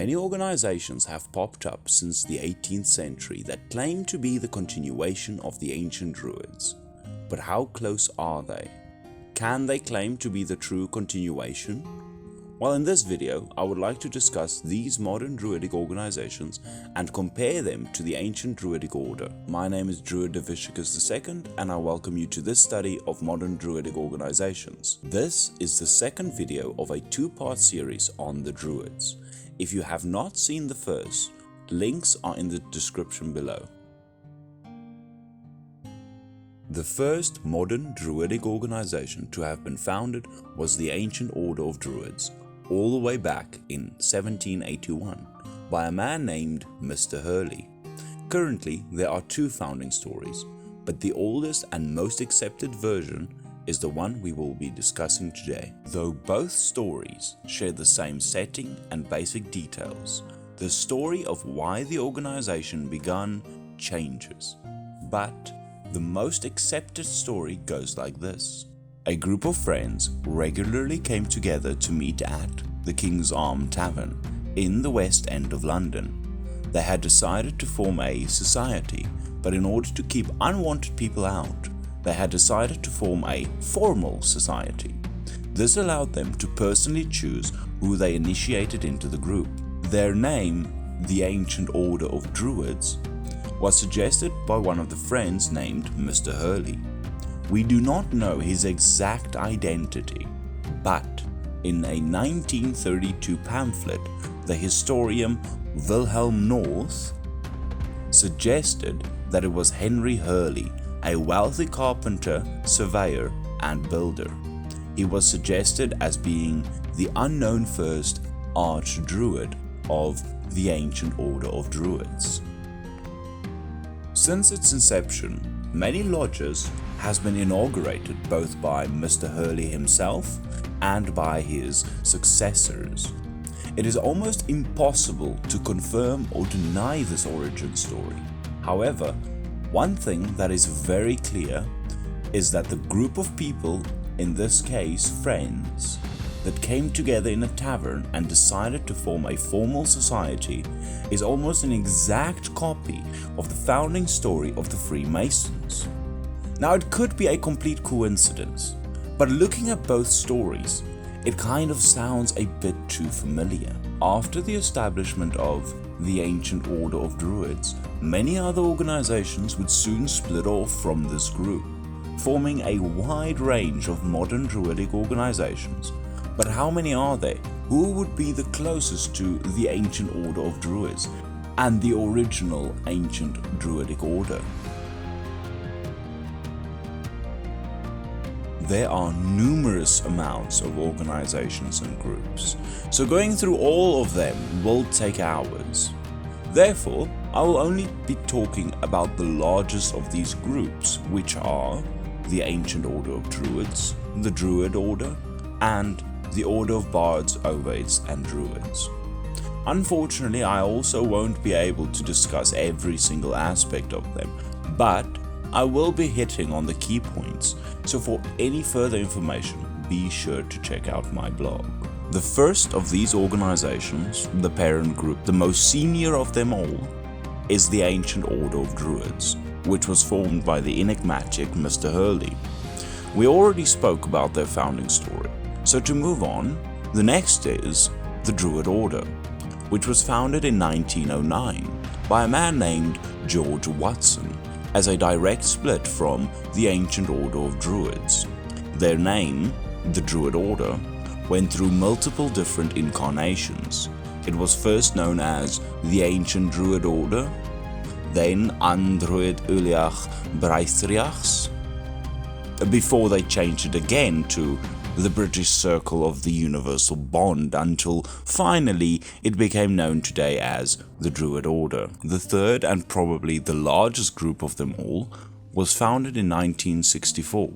Many organizations have popped up since the 18th century that claim to be the continuation of the ancient Druids. But how close are they? Can they claim to be the true continuation? Well, in this video, I would like to discuss these modern Druidic organizations and compare them to the ancient Druidic order. My name is Druidism II, and I welcome you to this study of modern Druidic organizations. This is the second video of a two-part series on the Druids. If you have not seen the first, links are in the description below. The first modern Druidic organization to have been founded was the Ancient Order of Druids, all the way back in 1781 by a man named Mr. Hurley. Currently, there are two founding stories, but the oldest and most accepted version is the one we will be discussing today. Though both stories share the same setting and basic details, the story of why the organization began changes. But the most accepted story goes like this. A group of friends regularly came together to meet at the King's Arm Tavern in the West End of London. They had decided to form a society, but in order to keep unwanted people out, they had decided to form a formal society. This allowed them to personally choose who they initiated into the group. Their name, the Ancient Order of Druids, was suggested by one of the friends named Mr. Hurley. We do not know his exact identity, but in a 1932 pamphlet, the historian Wilhelm North suggested that it was Henry Hurley, a wealthy carpenter, surveyor, and builder. He was suggested as being the unknown first arch-druid of the Ancient Order of Druids. Since its inception, many lodges has been inaugurated both by Mr. Hurley himself and by his successors. It is almost impossible to confirm or deny this origin story. However, one thing that is very clear is that the group of people, in this case friends, that came together in a tavern and decided to form a formal society is almost an exact copy of the founding story of the Freemasons. Now, it could be a complete coincidence, but looking at both stories, it kind of sounds a bit too familiar. After the establishment of the Ancient Order of Druids, many other organizations would soon split off from this group, forming a wide range of modern Druidic organizations. But how many are there? Who would be the closest to the Ancient Order of Druids and the original Ancient Druidic Order? There are numerous amounts of organizations and groups, so going through all of them will take hours. Therefore, I will only be talking about the largest of these groups, which are the Ancient Order of Druids, the Druid Order, and the Order of Bards, Ovates, and Druids. Unfortunately, I also won't be able to discuss every single aspect of them, but I will be hitting on the key points, so for any further information, be sure to check out my blog. The first of these organizations, the parent group, the most senior of them all, is the Ancient Order of Druids, which was formed by the enigmatic Mr. Hurley. We already spoke about their founding story, so to move on, the next is the Druid Order, which was founded in 1909 by a man named George Watson, as a direct split from the Ancient Order of Druids. Their name, the Druid Order, went through multiple different incarnations. It was first known as the Ancient Druid Order, then Andruid Uliach Breithriachs, before they changed it again to the British Circle of the Universal Bond, until finally it became known today as the Druid Order. The third and probably the largest group of them all was founded in 1964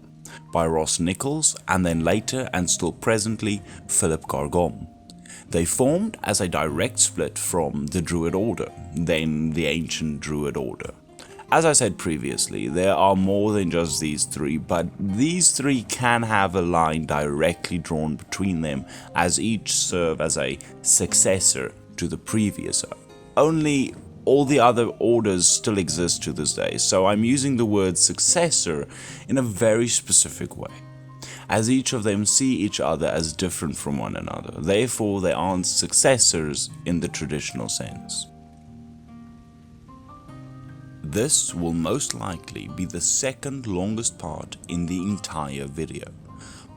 by Ross Nichols and then later and still presently Philip Gargom. They formed as a direct split from the Druid Order, then the Ancient Druid Order. As I said previously, there are more than just these three, but these three can have a line directly drawn between them, as each serve as a successor to the previous. Only all the other orders still exist to this day, so I'm using the word successor in a very specific way, as each of them see each other as different from one another. Therefore, they aren't successors in the traditional sense. This will most likely be the second longest part in the entire video,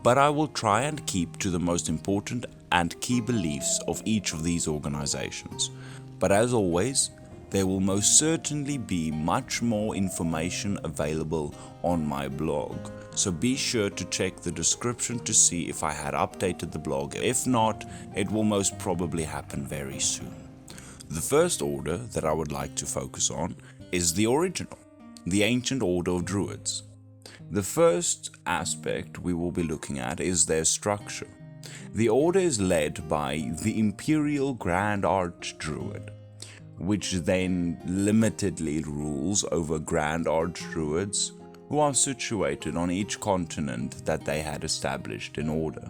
but I will try and keep to the most important and key beliefs of each of these organizations. But as always, there will most certainly be much more information available on my blog, so be sure to check the description to see if I had updated the blog. If not, it will most probably happen very soon. The first order that I would like to focus on is the original, the Ancient Order of Druids. The first aspect we will be looking at is their structure. The order is led by the Imperial Grand Archdruid, which then limitedly rules over Grand Archdruids who are situated on each continent that they had established in order.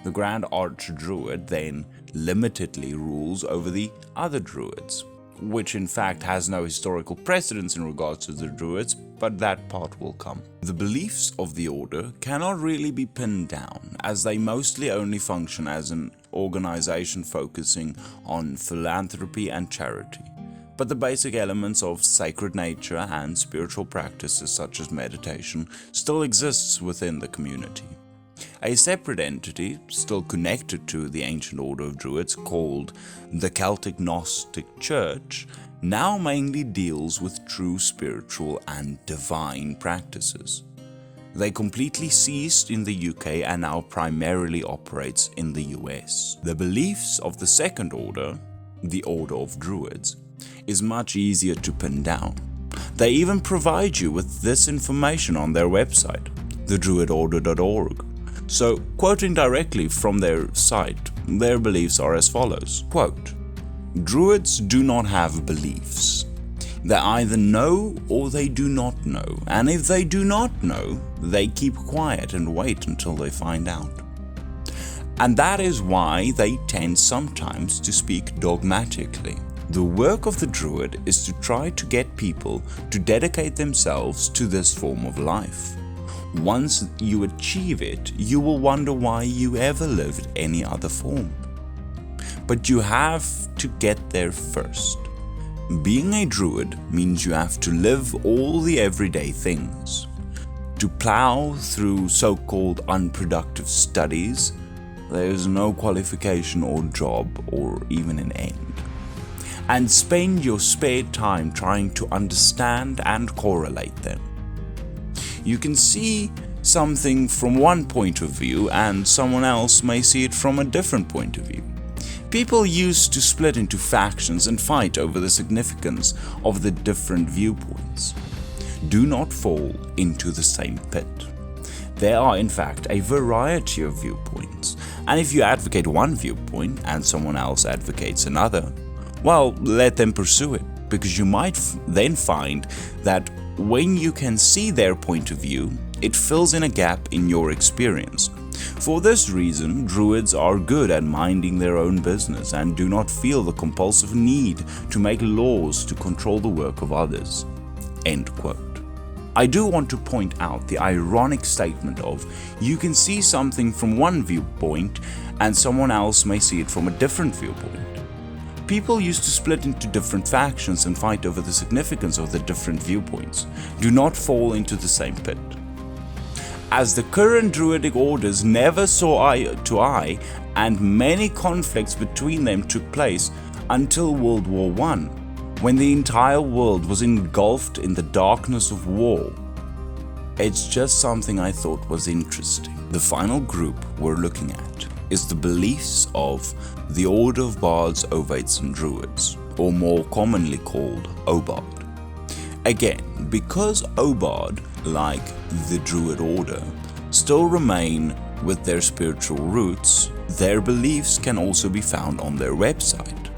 The Grand Archdruid then limitedly rules over the other druids, which in fact has no historical precedence in regards to the druids, but that part will come. The beliefs of the order cannot really be pinned down, as they mostly only function as an organization focusing on philanthropy and charity. But the basic elements of sacred nature and spiritual practices such as meditation still exists within the community. A separate entity, still connected to the Ancient Order of Druids, called the Celtic Gnostic Church, now mainly deals with true spiritual and divine practices. They completely ceased in the UK and now primarily operates in the US. The beliefs of the second order, the Order of Druids, is much easier to pin down. They even provide you with this information on their website, thedruidorder.org. So, quoting directly from their site, their beliefs are as follows. Quote, "Druids do not have beliefs. They either know or they do not know, and if they do not know, they keep quiet and wait until they find out. And that is why they tend sometimes to speak dogmatically. The work of the Druid is to try to get people to dedicate themselves to this form of life. Once you achieve it, you will wonder why you ever lived any other form. But you have to get there first. Being a druid means you have to live all the everyday things. To plow through so-called unproductive studies, there is no qualification or job or even an end. And spend your spare time trying to understand and correlate them. You can see something from one point of view and someone else may see it from a different point of view. People used to split into factions and fight over the significance of the different viewpoints. Do not fall into the same pit. There are in fact a variety of viewpoints, and if you advocate one viewpoint and someone else advocates another, well, let them pursue it, because you might then find that when you can see their point of view, it fills in a gap in your experience. For this reason, druids are good at minding their own business and do not feel the compulsive need to make laws to control the work of others." End quote. I do want to point out the ironic statement of, you can see something from one viewpoint and someone else may see it from a different viewpoint. People used to split into different factions and fight over the significance of the different viewpoints. Do not fall into the same pit. As the current druidic orders never saw eye to eye, and many conflicts between them took place until World War I, when the entire world was engulfed in the darkness of war. It's just something I thought was interesting. The final group we're looking at is the beliefs of the Order of Bards, Ovates and Druids, or more commonly called Obard. Again, because Obard, like the Druid Order, still remain with their spiritual roots, their beliefs can also be found on their website.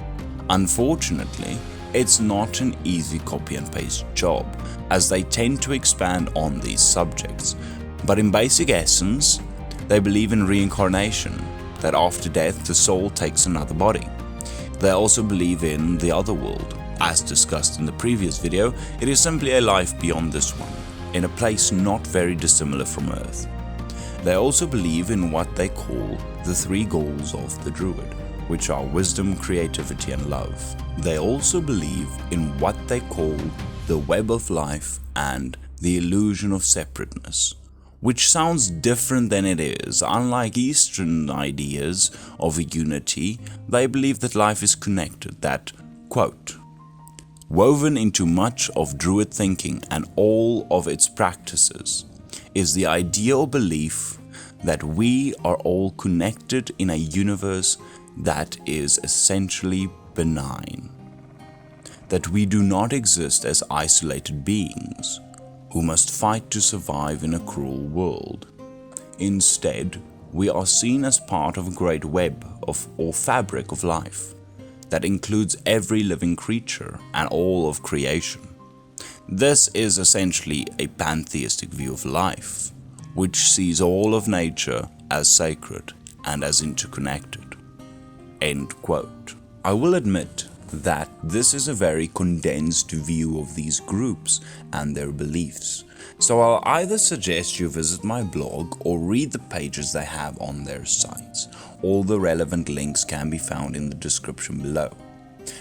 Unfortunately, it's not an easy copy and paste job, as they tend to expand on these subjects, but in basic essence, they believe in reincarnation, that after death the soul takes another body. They also believe in the other world. As discussed in the previous video, it is simply a life beyond this one, in a place not very dissimilar from Earth. They also believe in what they call the three goals of the Druid, which are wisdom, creativity, and love. They also believe in what they call the web of life and the illusion of separateness, which sounds different than it is. Unlike Eastern ideas of a unity, they believe that life is connected, that, quote, woven into much of Druid thinking and all of its practices is the idea or belief that we are all connected in a universe that is essentially benign, that we do not exist as isolated beings who must fight to survive in a cruel world. Instead, we are seen as part of a great web or fabric of life that includes every living creature and all of creation. This is essentially a pantheistic view of life, which sees all of nature as sacred and as interconnected. End quote. I will admit that this is a very condensed view of these groups and their beliefs, so I'll either suggest you visit my blog or read the pages they have on their sites. All the relevant links can be found in the description below.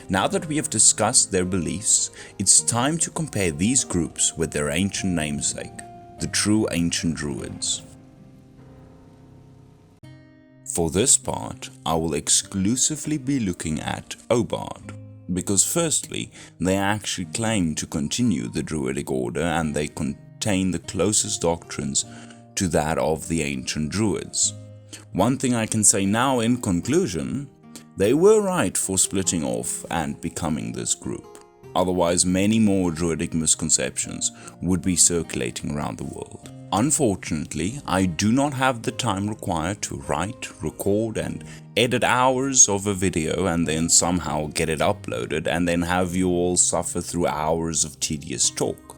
Now that we have discussed their beliefs, it's time to compare these groups with their ancient namesake, the true ancient Druids. For this part, I will exclusively be looking at Obard, because firstly, they actually claim to continue the Druidic order and they contain the closest doctrines to that of the ancient Druids. One thing I can say now in conclusion, they were right for splitting off and becoming this group. Otherwise, many more Druidic misconceptions would be circulating around the world. Unfortunately, I do not have the time required to write, record and edit hours of a video and then somehow get it uploaded and then have you all suffer through hours of tedious talk.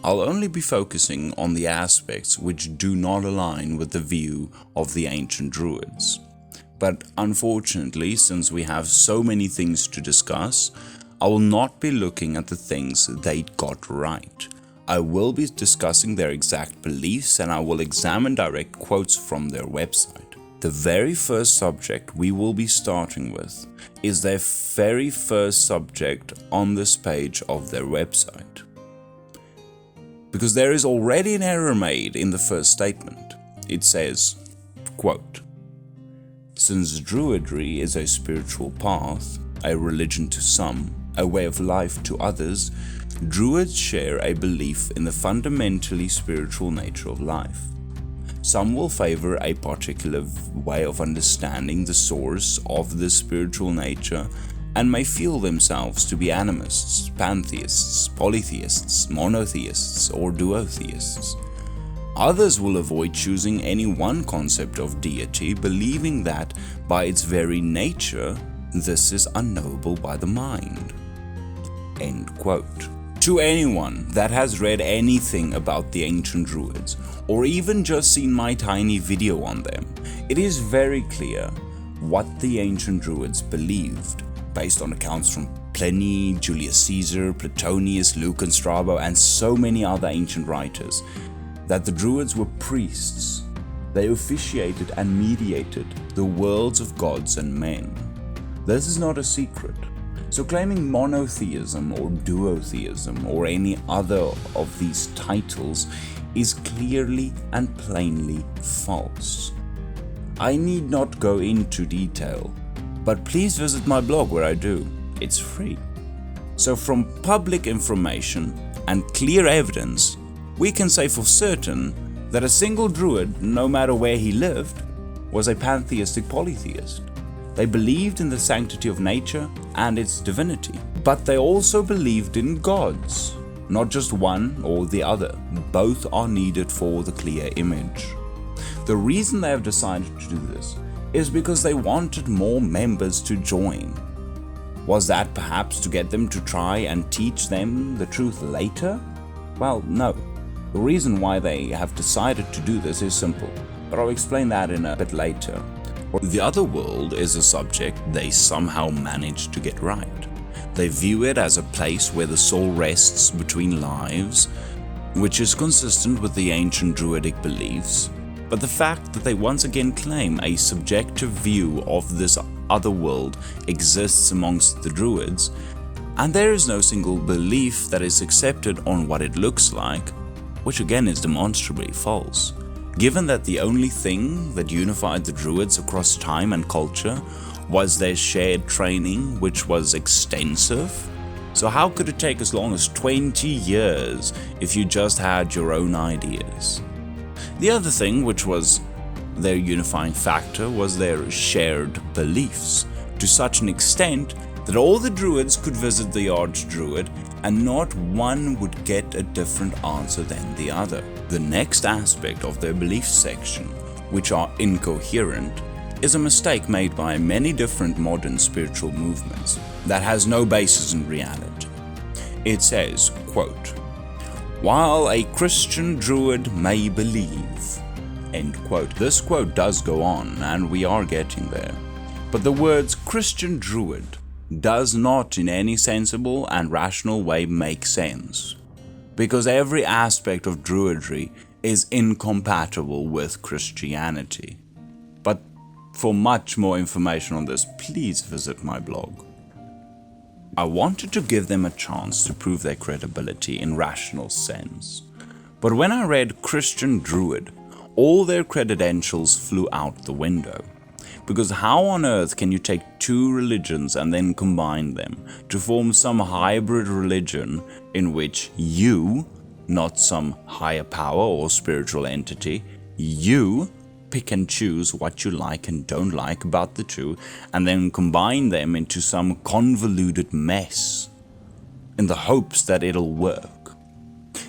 I'll only be focusing on the aspects which do not align with the view of the ancient Druids. But unfortunately, since we have so many things to discuss, I will not be looking at the things they got right. I will be discussing their exact beliefs and I will examine direct quotes from their website. The very first subject we will be starting with is their very first subject on this page of their website. Because there is already an error made in the first statement. It says, quote, since Druidry is a spiritual path, a religion to some, a way of life to others, Druids share a belief in the fundamentally spiritual nature of life. Some will favor a particular way of understanding the source of this spiritual nature and may feel themselves to be animists, pantheists, polytheists, monotheists, or duotheists. Others will avoid choosing any one concept of deity, believing that by its very nature, this is unknowable by the mind. End quote. To anyone that has read anything about the ancient Druids, or even just seen my tiny video on them, it is very clear what the ancient Druids believed, based on accounts from Pliny, Julius Caesar, Platonius, Lucan, Strabo, and so many other ancient writers, that the Druids were priests. They officiated and mediated the worlds of gods and men. This is not a secret. So claiming monotheism or duotheism or any other of these titles is clearly and plainly false. I need not go into detail, but please visit my blog where I do. It's free. So from public information and clear evidence, we can say for certain that a single Druid, no matter where he lived, was a pantheistic polytheist. They believed in the sanctity of nature and its divinity, but they also believed in gods, not just one or the other. Both are needed for the clear image. The reason they have decided to do this is because they wanted more members to join. Was that perhaps to get them to try and teach them the truth later? Well, no. The reason why they have decided to do this is simple, but I'll explain that in a bit later. The other world is a subject they somehow manage to get right. They view it as a place where the soul rests between lives, which is consistent with the ancient Druidic beliefs, but the fact that they once again claim a subjective view of this other world exists amongst the Druids, and there is no single belief that is accepted on what it looks like, which again is demonstrably false. Given that the only thing that unified the Druids across time and culture was their shared training, which was extensive, so how could it take as long as 20 years if you just had your own ideas? The other thing, which was their unifying factor, was their shared beliefs, to such an extent that all the Druids could visit the Archdruid and not one would get a different answer than the other. The next aspect of their belief section, which are incoherent, is a mistake made by many different modern spiritual movements that has no basis in reality. It says, quote, "While a Christian Druid may believe," end quote. This quote does go on, and we are getting there. But the words Christian Druid does not in any sensible and rational way make sense, because every aspect of Druidry is incompatible with Christianity. But for much more information on this, please visit my blog. I wanted to give them a chance to prove their credibility in rational sense, but when I read Christian Druid, all their credentials flew out the window. Because how on earth can you take two religions and then combine them to form some hybrid religion in which you, not some higher power or spiritual entity, you pick and choose what you like and don't like about the two and then combine them into some convoluted mess in the hopes that it'll work?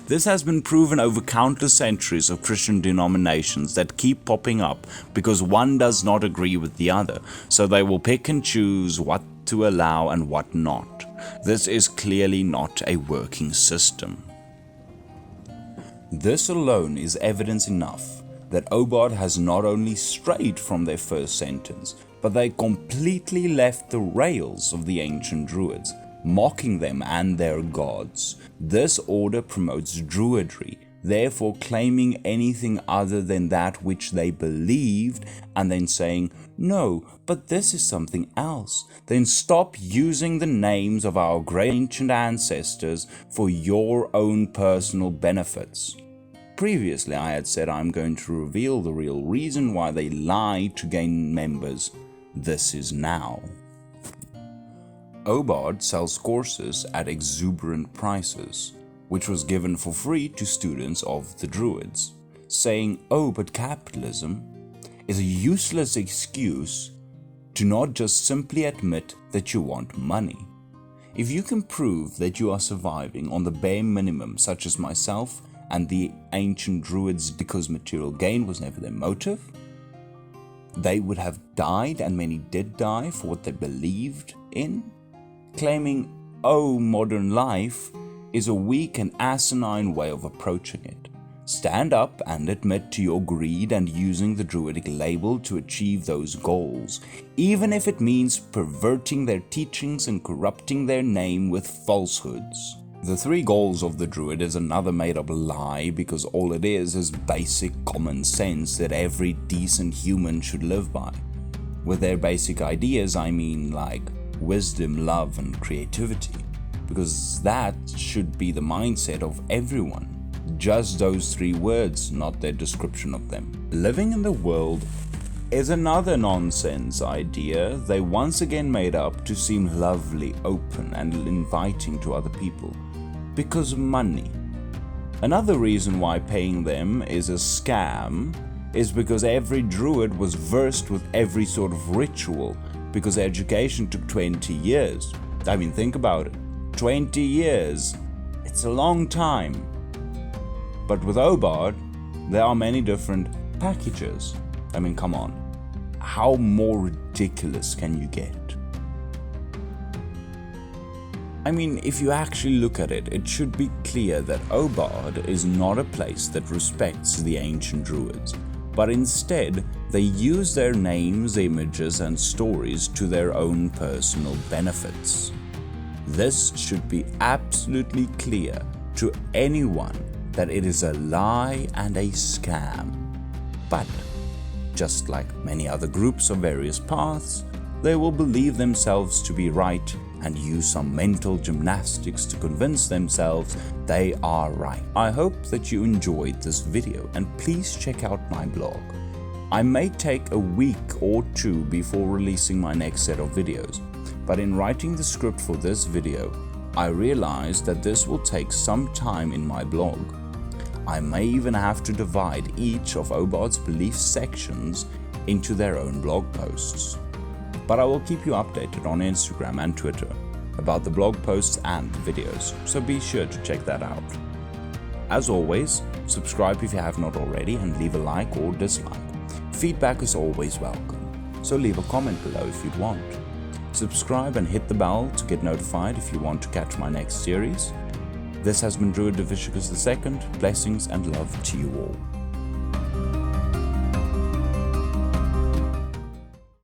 This has been proven over countless centuries of Christian denominations that keep popping up because one does not agree with the other, so they will pick and choose what to allow and what not. This is clearly not a working system. This alone is evidence enough that Obard has not only strayed from their first sentence, but they completely left the rails of the ancient Druids, mocking them and their gods. This order promotes Druidry, therefore claiming anything other than that which they believed and then saying, "No, but this is something else." Then stop using the names of our great ancient ancestors for your own personal benefits. Previously I had said I'm going to reveal the real reason why they lie to gain members. This is now. Obard sells courses at exuberant prices, which was given for free to students of the Druids, saying, "Oh, but capitalism is a useless excuse to not just simply admit that you want money. If you can prove that you are surviving on the bare minimum, such as myself and the ancient Druids, because material gain was never their motive, they would have died, and many did die, for what they believed in. Claiming, oh, modern life is a weak and asinine way of approaching it. Stand up and admit to your greed and using the Druidic label to achieve those goals, even if it means perverting their teachings and corrupting their name with falsehoods." The three goals of the Druid is another made-up lie, because all it is basic common sense that every decent human should live by. With their basic ideas, I mean like wisdom, love, and creativity, because that should be the mindset of everyone. Just those three words, not their description of them. Living in the world is another nonsense idea they once again made up to seem lovely, open, and inviting to other people. Because money. Another reason why paying them is a scam is because every Druid was versed with every sort of ritual, because education took 20 years. I mean, think about it. 20 years. It's a long time. But with Obard, there are many different packages. I mean, come on. How more ridiculous can you get? I mean, if you actually look at it, it should be clear that Obard is not a place that respects the ancient Druids. but instead they use their names, images and stories to their own personal benefits. This should be absolutely clear to anyone that it is a lie and a scam. But, just like many other groups of various paths, they will believe themselves to be right and use some mental gymnastics to convince themselves they are right. I hope that you enjoyed this video and please check out my blog. I may take a week or two before releasing my next set of videos, but in writing the script for this video, I realized that this will take some time in my blog. I may even have to divide each of Obard's belief sections into their own blog posts. But I will keep you updated on Instagram and Twitter about the blog posts and the videos, so be sure to check that out. As always, subscribe if you have not already and leave a like or dislike. Feedback is always welcome, so leave a comment below if you'd want. Subscribe and hit the bell to get notified if you want to catch my next series. This has been Druidism II. Blessings and love to you all.